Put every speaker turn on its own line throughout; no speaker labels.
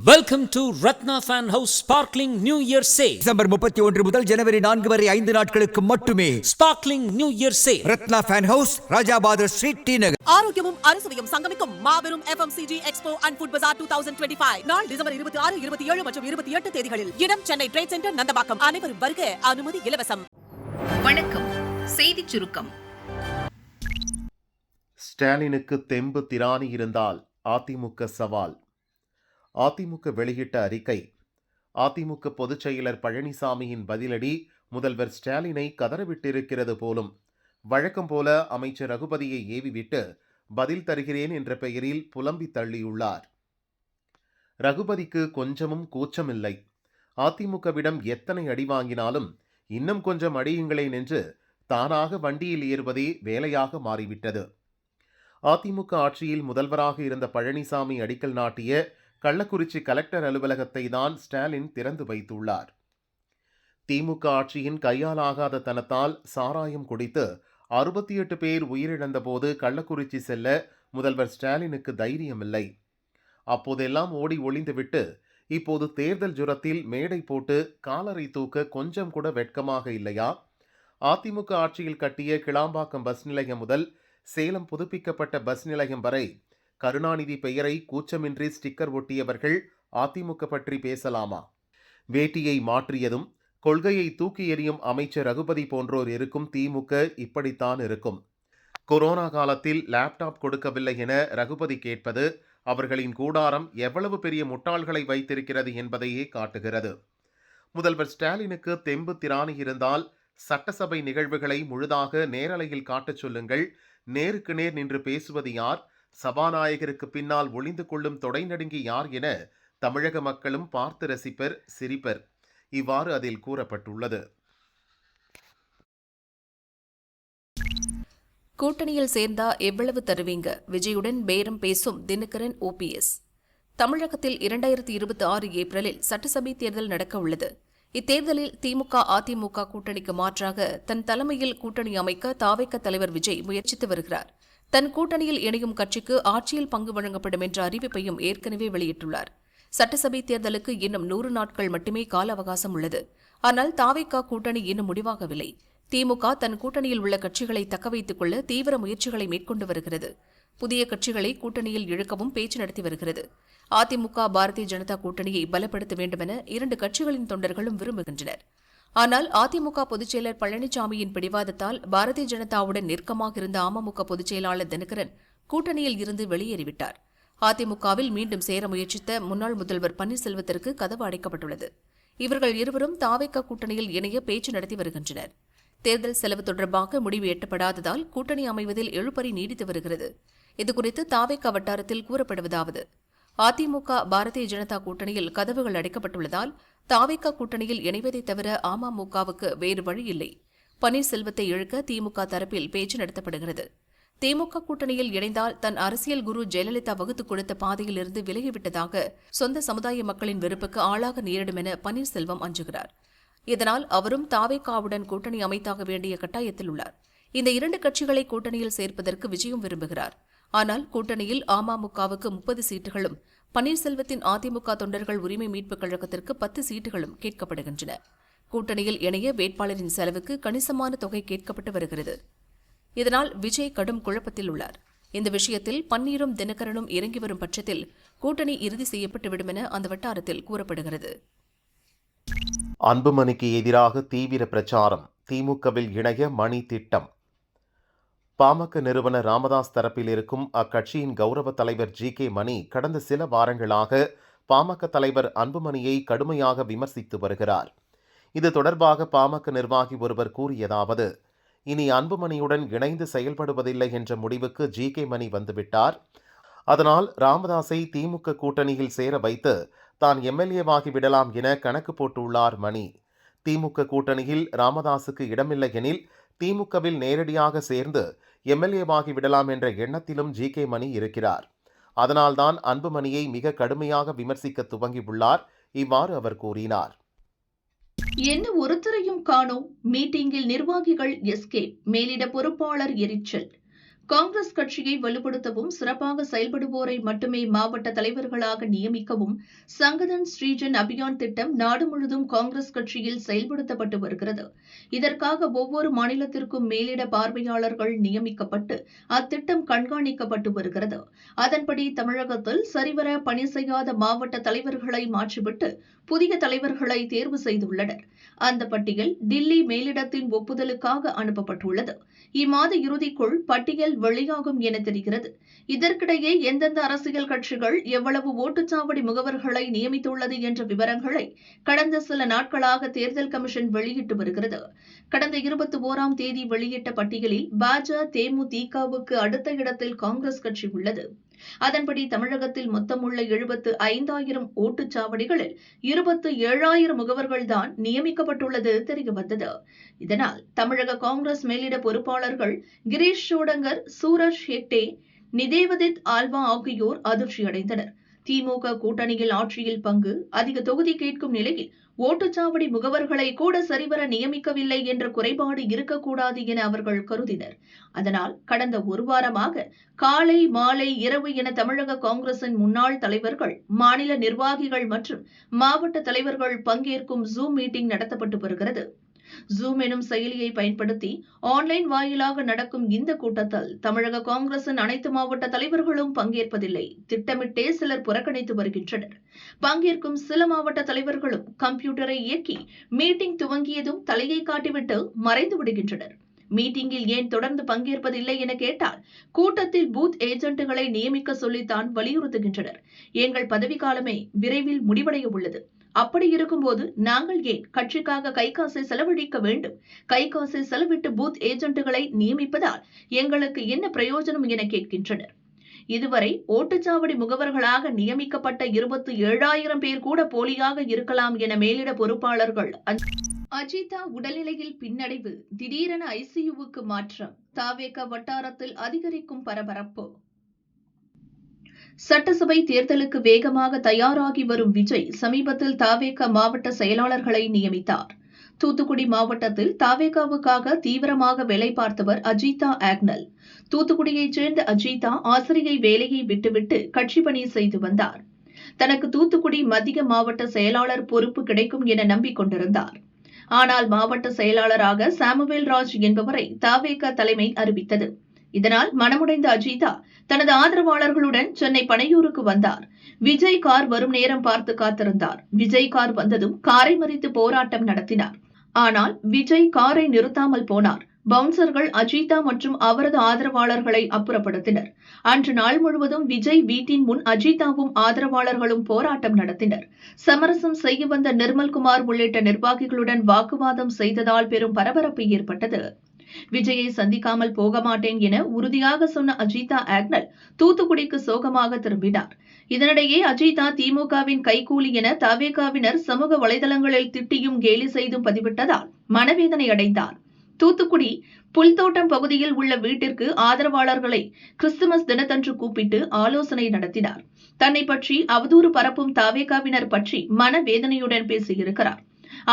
Welcome to Ratna Fan House Sparkling New Year Sale.
December 31 முதல் ஜனவரி 4 வரை 5 நாட்களுக்கு மட்டுமே.
Sparkling New Year Sale.
Ratna fan house, Rajabather street, T Nagar.
ஆரோக்கியமும் அறுசுவையும் சங்கமிக்கும் மாபெரும் FMCG expo and food bazaar 2025 நாள் டிசம்பர் 26, 27 மற்றும் 28 தேதிகளில். இடம் சென்னை ட்ரேட் சென்டர், நந்தம்பாக்கம். அனைவரும் வருக, அனுமதி இலவசம்.
வணக்கம். செய்திச் சுருக்கம்.
ஸ்டாலினுக்கு தெம்பு திராணி இருந்தால் அதிமுக சவால். அதிமுக வெளியிட்ட அறிக்கை. அதிமுக பொதுச் செயலர் பழனிசாமியின் பதிலடி முதல்வர் ஸ்டாலினை கதறவிட்டிருக்கிறது போலும். வழக்கம் போல அமைச்சர் ரகுபதியை ஏவிவிட்டு பதில் தருகிறேன் என்ற பெயரில் புலம்பி தள்ளியுள்ளார். ரகுபதிக்கு கொஞ்சமும் கூச்சமில்லை. அதிமுகவிடம் எத்தனை அடி வாங்கினாலும் இன்னும் கொஞ்சம் அடியுங்களேன் என்று தானாக வண்டியில் ஏறுவதே வேலையாக மாறிவிட்டது. அதிமுக ஆட்சியில் முதல்வராக இருந்த பழனிசாமி அடிக்கல் நாட்டிய கள்ளக்குறிச்சி கலெக்டர் அலுவலகத்தை தான் ஸ்டாலின் திறந்து வைத்துள்ளார். திமுக ஆட்சியின் கையாலாகாத தனத்தால் சாராயம் குடித்து 68 பேர் உயிரிழந்த போது கள்ளக்குறிச்சி செல்ல முதல்வர் ஸ்டாலினுக்கு தைரியமில்லை. அப்போதெல்லாம் ஓடி ஒளிந்துவிட்டு இப்போது தேர்தல் ஜுரத்தில் மேடை போட்டு காலரை தூக்க கொஞ்சம் கூட வெட்கமாக இல்லையா? அதிமுக ஆட்சியில் கட்டிய கிளாம்பாக்கம் பஸ் நிலையம் முதல் சேலம் புதுப்பிக்கப்பட்ட பஸ் நிலையம் வரை கருணாநிதி பெயரை கூச்சமின்றி ஸ்டிக்கர் ஒட்டியவர்கள் அதிமுக பற்றி பேசலாமா? வேட்டியை மாற்றியதும் கொள்கையை தூக்கி எறியும் அமைச்சர் ரகுபதி போன்றோர் இருக்கும் திமுக இப்படித்தான் இருக்கும். கொரோனா காலத்தில் லேப்டாப் கொடுக்கவில்லை என ரகுபதி கேட்பது அவர்களின் கூடாரம் எவ்வளவு பெரிய முட்டாள்களை வைத்திருக்கிறது என்பதையே காட்டுகிறது. முதல்வர் ஸ்டாலினுக்கு தெம்பு திராணி இருந்தால் சட்டசபை நிகழ்வுகளை முழுதாக நேரலையில் காட்டச் சொல்லுங்கள். நேருக்கு நேர் நின்று பேசுவது யார்? சபாநாயகருக்கு பின்னால் ஒளிந்து கொள்ளும் தொடை நடுங்கி யார் என தமிழக மக்களும் பார்த்து ரசிப்பர், சிரிப்பர். இவ்வாறு அதில் கூறப்பட்டுள்ளது.
கூட்டணியில் சேர்ந்தா எவ்வளவு தருவீங்க? விஜயுடன் பேரம் பேசும் தினகரன், OPS. தமிழகத்தில் 2026 ஏப்ரலில் சட்டசபை தேர்தல் நடக்க உள்ளது. இத்தேர்தலில் திமுக அதிமுக கூட்டணிக்கு மாற்றாக தன் தலைமையில் கூட்டணி அமைக்க தாவேக தலைவர் விஜய் முயற்சித்து வருகிறார். தன் கூட்டணியில் இணையும் கட்சிக்கு ஆட்சியில் பங்கு வழங்கப்படும் என்ற அறிவிப்பையும் ஏற்கனவே வெளியிட்டுள்ளார். சட்டசபை தேர்தலுக்கு இன்னும் 100 நாட்கள் மட்டுமே கால அவகாசம் உள்ளது. ஆனால் தாவேக கூட்டணி இன்னும் முடிவாகவில்லை. திமுக தன் கூட்டணியில் உள்ள கட்சிகளை தக்கவைத்துக் கொள்ள தீவிர முயற்சிகளை மேற்கொண்டு வருகிறது. புதிய கட்சிகளை கூட்டணியில் இழுக்கவும் பேச்சு நடத்தி வருகிறது. அதிமுக பாரதிய ஜனதா கூட்டணியை பலப்படுத்த வேண்டுமென 2 கட்சிகளின் தொண்டர்களும் விரும்புகின்றனர். ஆனால் அதிமுக பொதுச்செயலர் பழனிசாமியின் பிடிவாதத்தால் பாரதிய ஜனதாவுடன் நெருக்கமாக இருந்த அமமுக பொதுச் செயலாளர் தினகரன் கூட்டணியில் இருந்து வெளியேறிவிட்டார். அதிமுகவில் மீண்டும் சேர முயற்சித்த முன்னாள் முதல்வர் பன்னீர்செல்வத்திற்கு கதவு அடைக்கப்பட்டுள்ளது. இவர்கள் இருவரும் தாவேக கூட்டணியில் இணைய பேச்சு நடத்தி வருகின்றனர். தேர்தல் செலவு தொடர்பாக முடிவு எட்டப்படாததால் கூட்டணி அமைவதில் இழுபறி நீடித்து வருகிறது. இதுகுறித்து தாவேக வட்டாரத்தில் கூறப்படுவதாவது: அதிமுக பாரதிய ஜனதா கூட்டணியில் கதவுகள் அடைக்கப்பட்டுள்ளதால் தாவேக கூட்டணியில் இணைவதை தவிர அமமுகவுக்கு வேறு வழி இல்லை. பன்னீர்செல்வத்தை இழுக்க திமுக தரப்பில் பேச்சு நடத்தப்படுகிறது. திமுக கூட்டணியில் இணைந்தால் தன் அரசியல் குரு ஜெயலலிதா வகுத்துக் கொடுத்த பாதையிலிருந்து விலகிவிட்டதாக சொந்த சமுதாய மக்களின் வெறுப்புக்கு ஆளாக நேரிடும் என பன்னீர்செல்வம் அஞ்சுகிறார். இதனால் அவரும் தாவேகாவுடன் கூட்டணி அமைத்தாக வேண்டிய கட்டாயத்தில் உள்ளார். இந்த 2 கட்சிகளை கூட்டணியில் சேர்ப்பதற்கு விஜயும் விரும்புகிறார். ஆனால் கூட்டணியில் அமமுகவுக்கு 30 சீட்டுகளும் பன்னீர்செல்வத்தின் அதிமுக தொண்டர்கள் உரிமை மீட்புக் கழகத்திற்கு 10 சீட்டுகளும் கேட்கப்படுகின்றன. கூட்டணியில் இணைய வேட்பாளரின் செலவுக்கு கணிசமான தொகை கேட்கப்பட்டு வருகிறது. இதனால் விஜய் கடும் குழப்பத்தில் உள்ளார். இந்த விஷயத்தில் பன்னீரும் தினகரனும் இறங்கி வரும் பட்சத்தில் கூட்டணி இறுதி செய்யப்பட்டுவிடும் என அந்த வட்டாரத்தில் கூறப்படுகிறது.
அன்புமணிக்கு எதிராக தீவிர பிரச்சாரம். திமுகவில் இணைய மணி திட்டம். பாமக நிறுவனர் ராமதாஸ் தரப்பில் இருக்கும் அக்கட்சியின் கௌரவ தலைவர் GK மணி கடந்த சில வாரங்களாக பாமக தலைவர் அன்புமணியை கடுமையாக விமர்சித்து வருகிறார். இது தொடர்பாக பாமக நிர்வாகி ஒருவர் கூறியதாவது: இனி அன்புமணியுடன் இணைந்து செயல்படுவதில்லை என்ற முடிவுக்கு GK மணி வந்துவிட்டார். அதனால் ராமதாஸை திமுக கூட்டணியில் சேர வைத்து தான் MLA-வாகி விடலாம் என கணக்கு போட்டுள்ளார் மணி. திமுக கூட்டணியில் ராமதாஸுக்கு இடமில்லை எனில் திமுகவில் நேரடியாக சேர்ந்து MLA-வாகி விடலாம் என்ற எண்ணத்திலும் GK மணி இருக்கிறார். அதனால்தான் அன்புமணியை மிக கடுமையாக விமர்சிக்க துவங்கியுள்ளார். இவ்வாறு அவர் கூறினார்.
என்ன ஒருத்தரையும் காணோம். மீட்டிங்கில் நிர்வாகிகள் எஸ்கேப். மேலிட பொறுப்பாளர் எரிச்சல். காங்கிரஸ் கட்சியை வலுப்படுத்தவும் சிறப்பாக செயல்படுவோரை மட்டுமே மாவட்ட தலைவர்களாக நியமிக்கவும் சங்கதன் ஸ்ரீஜன் அபியான் திட்டம் நாடு முழுவதும் காங்கிரஸ் கட்சியில் செயல்படுத்தப்பட்டு வருகிறது. இதற்காக ஒவ்வொரு மாநிலத்திற்கும் மேலிட பார்வையாளர்கள் நியமிக்கப்பட்டு அத்திட்டம் கண்காணிக்கப்பட்டு வருகிறது. அதன்படி தமிழகத்தில் சரிவர பணி செய்யாத மாவட்ட தலைவர்களை மாற்றிவிட்டு புதிய தலைவர்களை தேர்வு செய்துள்ளனர். அந்த பட்டியல் டில்லி மேலிடத்தின் ஒப்புதலுக்காக அனுப்பப்பட்டுள்ளது. இம்மாத இறுதிக்குள் பட்டியல் வெளியாகும் என தெரிகிறது. இதற்கிடையே எந்தெந்த அரசியல் கட்சிகள் எவ்வளவு ஓட்டுச்சாவடி முகவர்களை நியமித்துள்ளது என்ற விவரங்களை கடந்த சில நாட்களாக தேர்தல் கமிஷன் வெளியிட்டு வருகிறது. கடந்த 21ஆம் தேதி வெளியிட்ட பட்டியலில் தேமுதிகவுக்கு அடுத்த இடத்தில் காங்கிரஸ் கட்சி உள்ளது. அதன்படி தமிழகத்தில் மொத்தமுள்ள 75,000 ஓட்டுச்சாவடிகளில் 27,000 முகவர்கள்தான் நியமிக்கப்பட்டுள்ளது தெரியவந்தது. இதனால் தமிழக காங்கிரஸ் மேலிட பொறுப்பாளர்கள் கிரீஷ் சோடங்கர், சூரஜ் ஹெக்டே, நிதேவதித் ஆல்வா ஆகியோர் அதிர்ச்சியடைந்தனர். திமுக கூட்டணியில் ஆட்சியில் பங்கு, அதிக தொகுதி கேட்கும் நிலையில் ஓட்டுச்சாவடி முகவர்களை கூட சரிவர நியமிக்கவில்லை என்ற குறைபாடு இருக்கக்கூடாது என அவர்கள் கருதினர். அதனால் கடந்த ஒரு வாரமாக காலை, மாலை, இரவு என தமிழக காங்கிரசின் முன்னாள் தலைவர்கள், மாநில நிர்வாகிகள் மற்றும் மாவட்ட தலைவர்கள் பங்கேற்கும் ஜூம் மீட்டிங் நடத்தப்பட்டு வருகிறது. ஜூம் எனும் செயலியை பயன்படுத்தி ஆன்லைன் வாயிலாக நடக்கும் இந்த கூட்டத்தில் தமிழக காங்கிரசின் அனைத்து மாவட்ட தலைவர்களும் பங்கேற்பதில்லை. திட்டமிட்டே சிலர் புறக்கணித்து வருகின்றனர். பங்கேற்கும் சில மாவட்ட தலைவர்களும் கம்ப்யூட்டரை இயக்கி மீட்டிங் துவங்கியதும் தலையை காட்டிவிட்டு மறைந்து விடுகின்றனர். மீட்டிங்கில் ஏன் தொடர்ந்து பங்கேற்பதில்லை என கேட்டால் கூட்டத்தில் பூத் ஏஜென்ட்டுகளை நியமிக்க சொல்லித்தான் வலியுறுத்துகின்றனர். எங்கள் பதவிக்காலமே விரைவில் முடிவடைய உள்ளது. அப்படி இருக்கும்போது நாங்கள் ஏன் கட்சிக்காக கைகாசை செலவழிக்க வேண்டும்? கைகாசை செலவிட்டு பூத் ஏஜென்ட்டுகளை நியமிப்பதால் எங்களுக்கு என்ன பிரயோஜனம் என கேட்கின்றனர். இதுவரை ஓட்டுச்சாவடி முகவர்களாக நியமிக்கப்பட்ட 27,000 பேர் கூட போலியாக இருக்கலாம் என மேலிட பொறுப்பாளர்கள் அஜிதா உடல்நிலையில் பின்னடைவு, திடீரென ஐசியூவுக்கு மாற்றம், தாவேக வட்டாரத்தில் அதிகரிக்கும் பரபரப்பு. சட்டசபை தேர்தலுக்கு வேகமாக தயாராகி வரும் விஜய் சமீபத்தில் தாவேக மாவட்ட செயலாளர்களை நியமித்தார். தூத்துக்குடி மாவட்டத்தில் தாவேகாவுக்காக தீவிரமாக வேலை பார்த்தவர் அஜிதா ஆக்னல். தூத்துக்குடியைச் சேர்ந்த அஜிதா ஆசிரியை வேலையை விட்டுவிட்டு கட்சி பணி செய்து வந்தார். தனக்கு தூத்துக்குடி மத்திய மாவட்ட செயலாளர் பொறுப்பு கிடைக்கும் என நம்பிக்கொண்டிருந்தார். ஆனால் மாவட்ட செயலாளராக சாமுவேல் ராஜ் என்பவரை தாவேக தலைமை அறிவித்தது. இதனால் மனமுடைந்த அஜிதா தனது ஆதரவாளர்களுடன் சென்னை பனையூருக்கு வந்தார். விஜய் கார் வரும் நேரம் பார்த்து காத்திருந்தார். விஜய் கார் வந்ததும் காரை மறித்து போராட்டம் நடத்தினார். ஆனால் விஜய் காரை நிறுத்தாமல் போனார். பவுன்சர்கள் அஜிதா மற்றும் அவரது ஆதரவாளர்களை அப்புறப்படுத்தினர். அன்று நாள் முழுவதும் விஜய் வீட்டின் முன் அஜிதாவும் ஆதரவாளர்களும் போராட்டம் நடத்தினர். சமரசம் செய்ய வந்த நிர்மல்குமார் உள்ளிட்ட நிர்வாகிகளுடன் வாக்குவாதம் செய்ததால் பெரும் பரபரப்பு ஏற்பட்டது. விஜயை சந்திக்காமல் போக மாட்டேன் என உறுதியாக சொன்ன அஜிதா ஆக்னல் தூத்துக்குடிக்கு சோகமாக திரும்பினார். இதனிடையே அஜிதா திமுகவின் கைகூலி என தவேகாவினர் சமூக வலைதளங்களில் திட்டியும் கேலி செய்தும் பதிவிட்டதால் மனவேதனை அடைந்தார். தூத்துக்குடி புல்தோட்டம் பகுதியில் உள்ள வீட்டிற்கு ஆதரவாளர்களை கிறிஸ்துமஸ் தினத்தன்று கூப்பிட்டு ஆலோசனை நடத்தினார். தன்னை பற்றி அவதூறு பரப்பும் தவேகாவினர் பற்றி மனவேதனையுடன் பேசியிருக்கிறார்.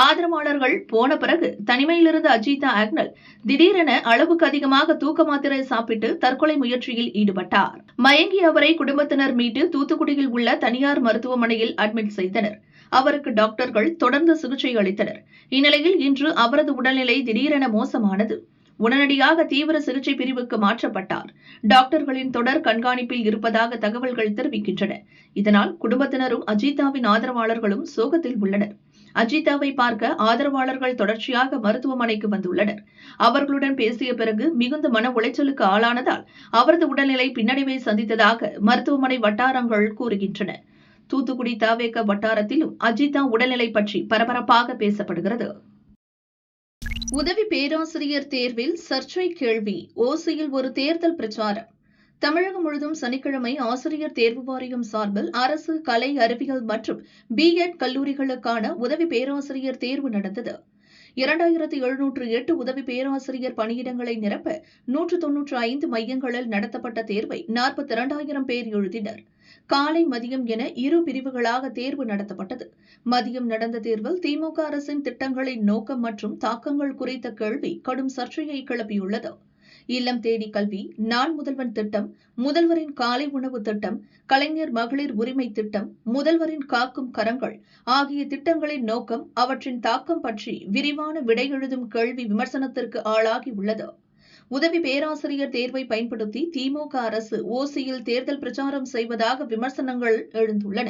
ஆதரவாளர்கள் போன பிறகு தனிமையிலிருந்த அஜிதா ஆக்னல் திடீரென அளவுக்கு அதிகமாக தூக்க மாத்திரை சாப்பிட்டு தற்கொலை முயற்சியில் ஈடுபட்டார். மயங்கிய அவரை குடும்பத்தினர் மீட்டு தூத்துக்குடியில் உள்ள தனியார் மருத்துவமனையில் அட்மிட் செய்தனர். அவருக்கு டாக்டர்கள் தொடர்ந்து சிகிச்சை அளித்தனர். இந்நிலையில் இன்று அவரது உடல்நிலை திடீரென மோசமானது. உடனடியாக தீவிர சிகிச்சை பிரிவுக்கு மாற்றப்பட்டார். டாக்டர்களின் தொடர் கண்காணிப்பில் இருப்பதாக தகவல்கள் தெரிவிக்கின்றன. இதனால் குடும்பத்தினரும் அஜிதாவின் ஆதரவாளர்களும் சோகத்தில் உள்ளனர். அஜிதாவை பார்க்க ஆதரவாளர்கள் தொடர்ச்சியாக மருத்துவமனைக்கு வந்துள்ளனர். அவர்களுடன் பேசிய பிறகு மிகுந்த மன உளைச்சலுக்கு ஆளானதால் அவரது உடல்நிலை பின்னடைவை சந்தித்ததாக மருத்துவமனை வட்டாரங்கள் கூறுகின்றன. தூத்துக்குடி தவேக வட்டாரத்திலும் அஜிதா உடல்நிலை பற்றி பரபரப்பாக பேசப்படுகிறது. உதவி பேராசிரியர் தேர்வில் சர்ச்சை கேள்வி, ஓசியில் ஒரு தேர்தல் பிரச்சாரம். தமிழகம் முழுவதும் சனிக்கிழமை ஆசிரியர் தேர்வு வாரியம் சார்பில் அரசு கலை, அறிவியல் மற்றும் பிஎட் கல்லூரிகளுக்கான உதவி பேராசிரியர் தேர்வு நடந்தது. 2708 உதவி பேராசிரியர் பணியிடங்களை நிரப்ப 195 மையங்களில் நடத்தப்பட்ட தேர்வை 42,000 பேர் எழுதினர். காலை, மதியம் என இரு பிரிவுகளாக தேர்வு நடத்தப்பட்டது. மதியம் நடந்த தேர்வில் திமுக அரசின் திட்டங்களின் நோக்கம் மற்றும் தாக்கங்கள் குறித்த கேள்வி கடும் சர்ச்சையை கிளப்பியுள்ளது. இல்லம் தேடி கல்வி, நான் முதல்வன் திட்டம், முதல்வரின் காலை உணவு திட்டம், கலைஞர் மகளிர் உரிமை திட்டம், முதல்வரின் காக்கும் கரங்கள் ஆகிய திட்டங்களின் நோக்கம், அவற்றின் தாக்கம் பற்றி விரிவான விடை எழுதும் கேள்வி விமர்சனத்திற்கு ஆளாகியுள்ளது. உதவி பேராசிரியர் தேர்வை பயன்படுத்தி திமுக அரசு ஓசியில் தேர்தல் பிரச்சாரம் செய்வதாக விமர்சனங்கள் எழுந்துள்ளன.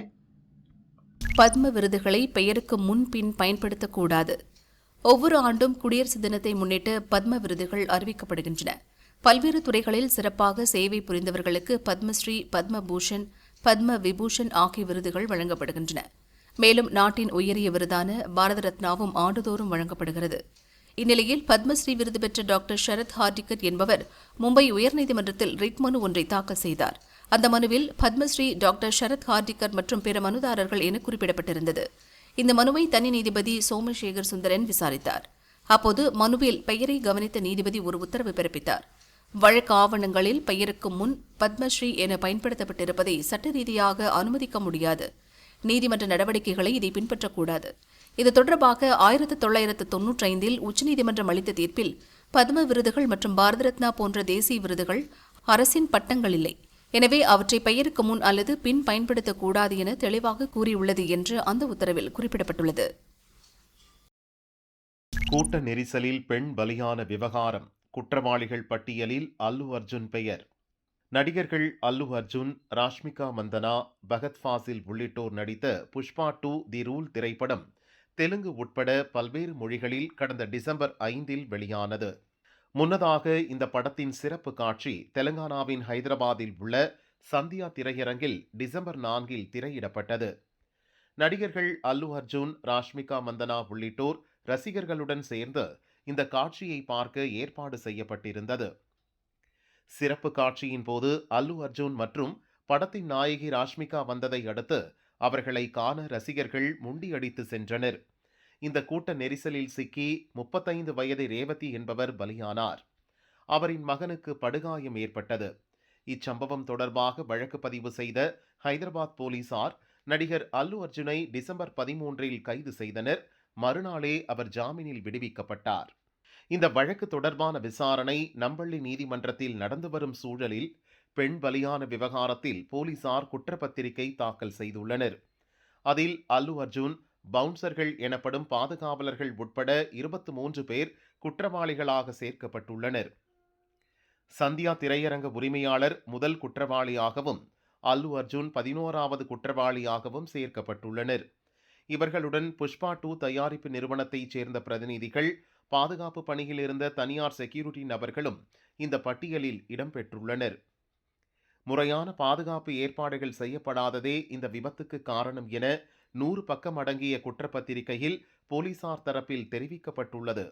பத்ம விருதுகளை பெயருக்கு முன்பின் பயன்படுத்தக்கூடாது. ஒவ்வொரு ஆண்டும் குடியரசு தினத்தை முன்னிட்டு பத்ம விருதுகள் அறிவிக்கப்படுகின்றன. பல்வேறு துறைகளில் சிறப்பாக சேவை புரிந்தவர்களுக்கு பத்மஸ்ரீ, பத்மபூஷன், பத்ம விபூஷன் ஆகிய விருதுகள் வழங்கப்படுகின்றன. மேலும் நாட்டின் உயரிய விருதான பாரத ரத்னாவும் ஆண்டுதோறும் வழங்கப்படுகிறது. இந்நிலையில் பத்மஸ்ரீ விருது பெற்ற டாக்டர் ஷரத் ஹார்டிகர் என்பவர் மும்பை உயர்நீதிமன்றத்தில் ரிட் மனு ஒன்றை தாக்கல் செய்தார். அந்த மனுவில் பத்மஸ்ரீ, டாக்டர் ஷரத் ஹார்டிகர் மற்றும் பிற மனுதாரர்கள் என குறிப்பிடப்பட்டிருந்தது. இந்த மனுவை தனி நீதிபதி சோமசேகர் சுந்தரன் விசாரித்தார். அப்போது மனுவில் பெயரை கவனித்த நீதிபதி ஒரு உத்தரவு பிறப்பித்தார். வழக்கு ஆவணங்களில் பெயருக்கு முன் பத்மஸ்ரீ என பயன்படுத்தப்பட்டிருப்பதை சட்ட ரீதியாக அனுமதிக்க முடியாது. நீதிமன்ற நடவடிக்கைகளை இதை பின்பற்றக்கூடாது. இது தொடர்பாக 1995 உச்சநீதிமன்றம் அளித்த தீர்ப்பில் பத்ம விருதுகள் மற்றும் பாரத ரத்னா போன்ற தேசிய விருதுகள் அரசின் பட்டங்கள் இல்லை. எனவே அவற்றை பெயருக்கு முன் அல்லது பின் பயன்படுத்தக்கூடாது என தெளிவாக கூறியுள்ளது என்று அந்த உத்தரவில் குறிப்பிடப்பட்டுள்ளது.
கூட்ட நெரிசலில் பெண் பலியான விவகாரம், குற்றவாளிகள் பட்டியலில் அல்லு அர்ஜுன் பெயர். நடிகர்கள் அல்லு அர்ஜுன், ராஷ்மிகா மந்தனா, பகத் ஃபாசில் உள்ளிட்டோர் நடித்த புஷ்பா 2 தி ரூல் திரைப்படம் தெலுங்கு உட்பட பல்வேறு மொழிகளில் கடந்த டிசம்பர் 5 வெளியானது. முன்னதாக இந்த படத்தின் சிறப்பு காட்சி தெலங்கானாவின் ஹைதராபாத்தில் உள்ள சந்தியா திரையரங்கில் டிசம்பர் 4 திரையிடப்பட்டது. நடிகர்கள் அல்லு அர்ஜுன், ராஷ்மிகா மந்தனா உள்ளிட்டோர் ரசிகர்களுடன் சேர்ந்து இந்த காட்சியை பார்க்க ஏற்பாடு செய்யப்பட்டிருந்தது. சிறப்பு காட்சியின் போது அல்லு அர்ஜுன் மற்றும் படத்தின் நாயகி ராஷ்மிகா வந்ததை அடுத்து அவர்களை காண ரசிகர்கள் முண்டியடித்து சென்றனர். இந்த கூட்ட நெரிசலில் சிக்கி 35 வயது ரேவதி என்பவர் பலியானார். அவரின் மகனுக்கு படுகாயம் ஏற்பட்டது. இச்சம்பவம் தொடர்பாக வழக்கு பதிவு செய்த ஹைதராபாத் போலீசார் நடிகர் அல்லு அர்ஜுனை டிசம்பர் 13 கைது செய்தனர். மறுநாளே அவர் ஜாமீனில் விடுவிக்கப்பட்டார். இந்த வழக்கு தொடர்பான விசாரணை நம்பள்ளி நீதிமன்றத்தில் நடந்து வரும் சூழலில் பெண் பலியான விவகாரத்தில் போலீசார் குற்றப்பத்திரிகை தாக்கல் செய்துள்ளனர். அதில் அல்லு அர்ஜுன், பவுன்சர்கள் எனப்படும் பாதுகாவலர்கள் உட்பட 23 பேர் குற்றவாளிகளாக சேர்க்கப்பட்டுள்ளனர். சந்தியா திரையரங்க உரிமையாளர் முதல் குற்றவாளியாகவும் அல்லு அர்ஜுன் 11வது குற்றவாளியாகவும் சேர்க்கப்பட்டுள்ளனர். இவர்களுடன் புஷ்பா 2 தயாரிப்பு நிறுவனத்தைச் சேர்ந்த பிரதிநிதிகள், பாதுகாப்பு பணியில் இருந்த தனியார் செக்யூரிட்டி நபர்களும் இந்த பட்டியலில் இடம்பெற்றுள்ளனர். முறையான பாதுகாப்பு ஏற்பாடுகள் செய்யப்படாததே இந்த விபத்துக்கு காரணம் என 100 பக்கம் அடங்கிய குற்றப்பத்திரிகையில் போலீசார் தரப்பில் தெரிவிக்கப்பட்டுள்ளது.